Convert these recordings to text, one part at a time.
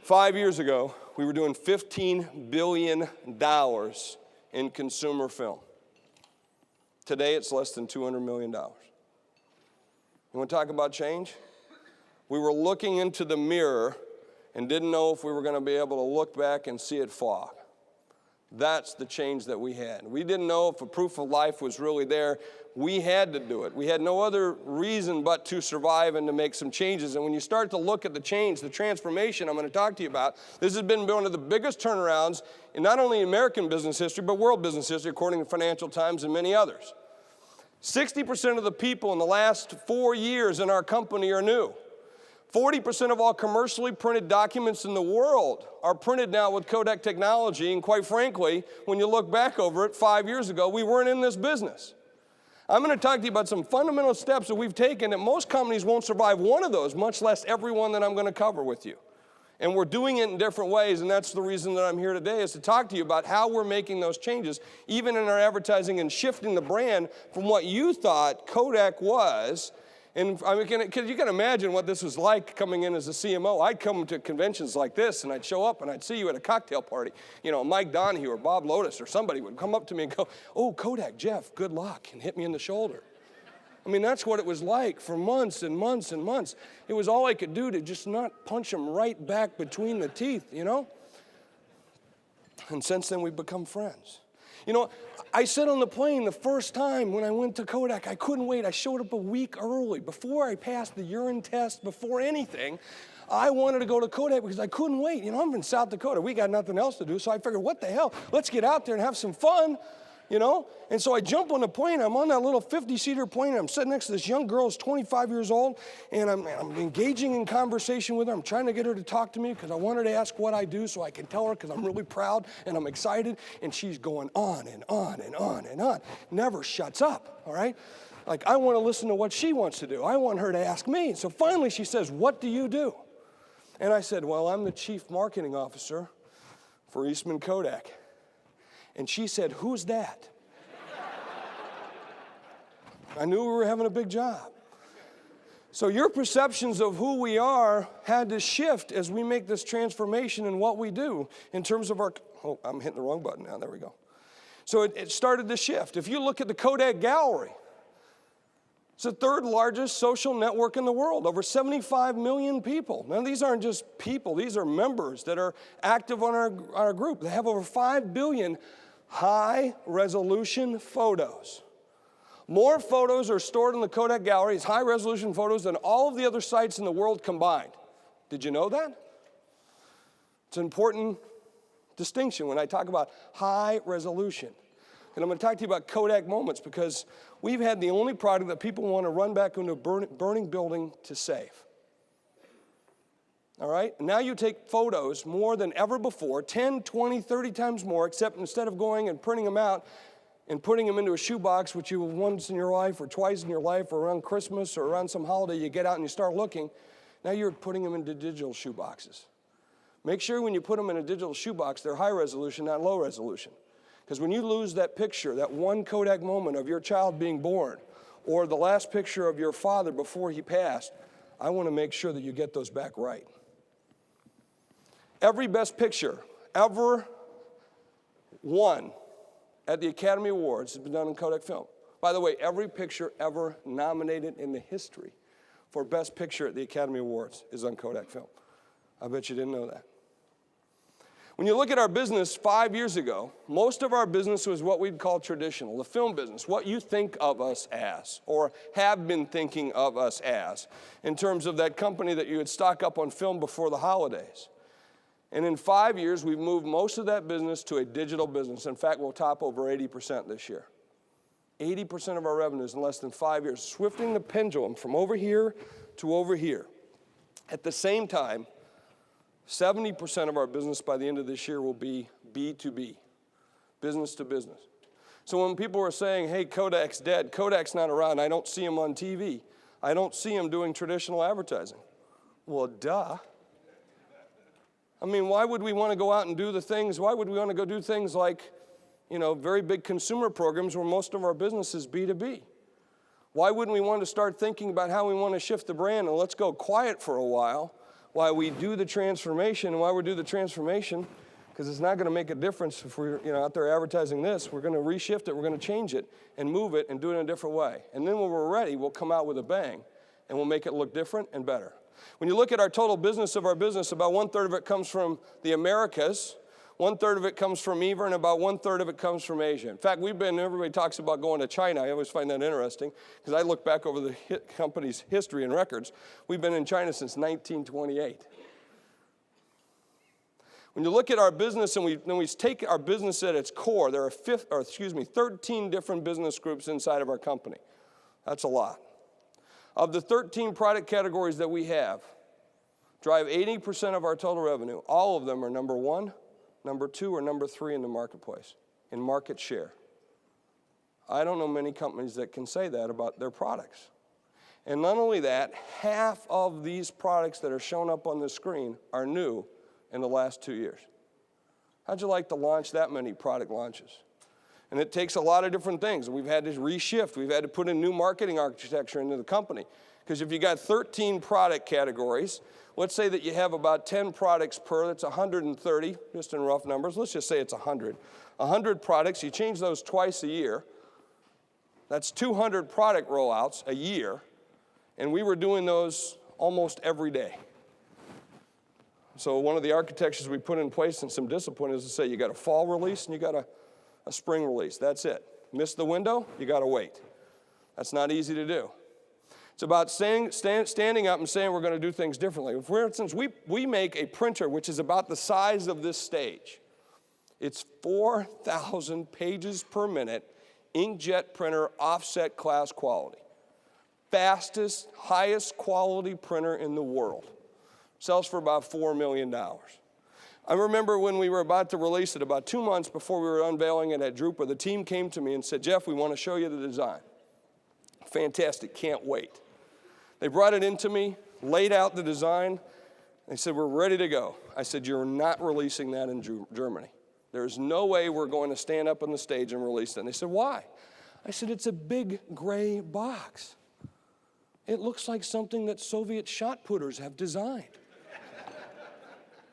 5 years ago, we were doing $15 billion in consumer film. Today, it's less than $200 million. You want to talk about change? We were looking into the mirror and didn't know if we were going to be able to look back and see it fog. That's the change that we had. We didn't know if a proof of life was really there. We had to do it. We had no other reason but to survive and to make some changes. And when you start to look at the change, the transformation I'm going to talk to you about, this has been one of the biggest turnarounds in not only American business history, but world business history, according to Financial Times and many others. 60% of the people in the last 4 years in our company are new. 40% of all commercially printed documents in the world are printed now with Kodak technology, and quite frankly, when you look back over it 5 years ago, we weren't in this business. I'm going to talk to you about some fundamental steps that we've taken that most companies won't survive one of those, much less every one that I'm going to cover with you. And we're doing it in different ways, and that's the reason that I'm here today, is to talk to you about how we're making those changes, even in our advertising, and shifting the brand from what you thought Kodak was. And I mean, you can imagine what this was like coming in as a CMO. I'd come to conventions like this, and I'd show up, and I'd see you at a cocktail party. You know, Mike Donahue or Bob Lotus or somebody would come up to me and go, "Oh, Kodak, Jeff, good luck," and hit me in the shoulder. I mean, that's what it was like for months and months and months. It was all I could do to just not punch them right back between the teeth, you know? And since then, we've become friends. You know, I said on the plane the first time when I went to Kodak, I couldn't wait. I showed up a week early. Before I passed the urine test, before anything, I wanted to go to Kodak because I couldn't wait. You know, I'm in South Dakota. We got nothing else to do, so I figured, what the hell? Let's get out there and have some fun, you know? And so I jump on the plane. I'm on that little 50-seater plane. And I'm sitting next to this young girl who's 25 years old, and I'm engaging in conversation with her. I'm trying to get her to talk to me because I want her to ask what I do so I can tell her, because I'm really proud and I'm excited. And she's going on and on and on and on. Never shuts up, all right? Like, I want to listen to what she wants to do. I want her to ask me. So finally she says, "What do you do?" And I said, "Well, I'm the chief marketing officer for Eastman Kodak." And she said, "Who's that?" I knew we were having a big job. So your perceptions of who we are had to shift as we make this transformation in what we do in terms of our, oh, I'm hitting the wrong button now, there we go. So it started to shift. If you look at the Kodak Gallery, it's the third largest social network in the world, over 75 million people. Now, these aren't just people, these are members that are active on our group. They have over 5 billion high-resolution photos. More photos are stored in the Kodak Gallery as high-resolution photos than all of the other sites in the world combined. Did you know that? It's an important distinction when I talk about high resolution. And I'm going to talk to you about Kodak moments, because we've had the only product that people want to run back into a burning building to save. All right? Now you take photos more than ever before, 10, 20, 30 times more, except instead of going and printing them out and putting them into a shoebox, which you will once in your life or twice in your life or around Christmas or around some holiday, you get out and you start looking. Now you're putting them into digital shoeboxes. Make sure when you put them in a digital shoebox, they're high resolution, not low resolution. Because when you lose that picture, that one Kodak moment of your child being born, or the last picture of your father before he passed, I want to make sure that you get those back right. Every best picture ever won at the Academy Awards has been done in Kodak film. By the way, every picture ever nominated in the history for Best Picture at the Academy Awards is on Kodak film. I bet you didn't know that. When you look at our business 5 years ago, most of our business was what we'd call traditional, the film business, what you think of us as, or have been thinking of us as, in terms of that company that you would stock up on film before the holidays. And in 5 years, we've moved most of that business to a digital business. In fact, we'll top over 80% this year. 80% of our revenues in less than 5 years, swifting the pendulum from over here to over here. At the same time, 70% of our business by the end of this year will be B2B, business to business. So when people are saying, hey, Kodak's dead, Kodak's not around, I don't see him on TV, I don't see him doing traditional advertising. Well, duh. I mean, why would we want to go out and do the things, why would we want to go do things like, you know, very big consumer programs where most of our business is B2B? Why wouldn't we want to start thinking about how we want to shift the brand and let's go quiet for a while why we do the transformation, and why we do the transformation, because it's not going to make a difference if we're out there advertising this. We're going to reshift it, we're going to change it, and move it, and do it in a different way. And then when we're ready, we'll come out with a bang, and we'll make it look different and better. When you look at our total business of our business, about 1/3 of it comes from the Americas, 1/3 of it comes from EVER, and about 1/3 of it comes from Asia. In fact, everybody talks about going to China. I always find that interesting, because I look back over the company's history and records. We've been in China since 1928. When you look at our business and we take our business at its core, there are 13 different business groups inside of our company. That's a lot. Of the 13 product categories that we have, drive 80% of our total revenue. All of them are number 1, number 2, or number 3 in the marketplace, in market share. I don't know many companies that can say that about their products. And not only that, half of these products that are shown up on the screen are new in the last 2 years. How'd you like to launch that many product launches? And it takes a lot of different things. We've had to reshift. We've had to put in new marketing architecture into the company. Because if you got 13 product categories, let's say that you have about 10 products per, that's 130, just in rough numbers. Let's just say it's 100. 100 products, you change those twice a year. That's 200 product rollouts a year. And we were doing those almost every day. So one of the architectures we put in place and some discipline is to say you got a fall release and you got a spring release. That's it. Miss the window, you got to wait. That's not easy to do. It's about standing up and saying we're going to do things differently. For instance, we make a printer which is about the size of this stage. It's 4,000 pages per minute, inkjet printer, offset class quality. Fastest, highest quality printer in the world. Sells for about $4 million. I remember when we were about to release it, about 2 months before we were unveiling it at Drupa, the team came to me and said, Jeff, we want to show you the design. Fantastic, can't wait. They brought it into me, laid out the design. They said, we're ready to go. I said, you're not releasing that in Germany. There's no way we're going to stand up on the stage and release it. And they said, why? I said, it's a big gray box. It looks like something that Soviet shot putters have designed.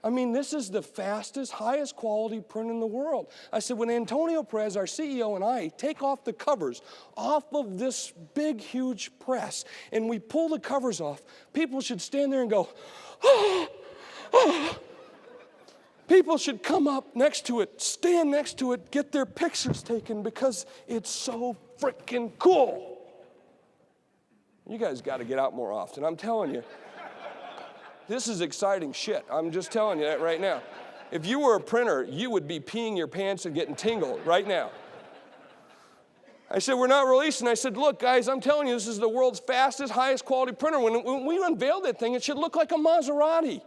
I mean, this is the fastest, highest quality print in the world. I said, when Antonio Perez, our CEO, and I take off the covers off of this big, huge press, and we pull the covers off, people should stand there and go, oh, oh. People should come up next to it, stand next to it, get their pictures taken because it's so freaking cool. You guys got to get out more often, I'm telling you. This is exciting shit. I'm just telling you that right now. If you were a printer, you would be peeing your pants and getting tingled right now. I said, we're not releasing. I said, look, guys, I'm telling you, this is the world's fastest, highest quality printer. When we unveiled that thing, it should look like a Maserati.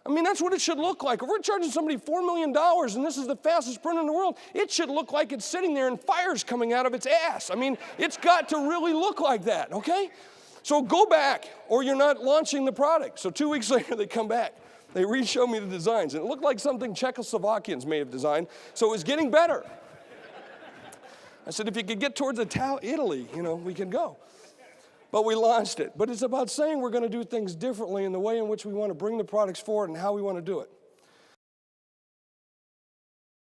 I mean, that's what it should look like. If we're charging somebody $4 million and this is the fastest printer in the world, it should look like it's sitting there and fire's coming out of its ass. I mean, it's got to really look like that, okay? So go back, or you're not launching the product. So 2 weeks later, they come back. They re-show me the designs, and it looked like something Czechoslovakians may have designed, so it was getting better. I said, if you could get towards Italy, we can go. But we launched it. But it's about saying we're going to do things differently in the way in which we want to bring the products forward and how we want to do it.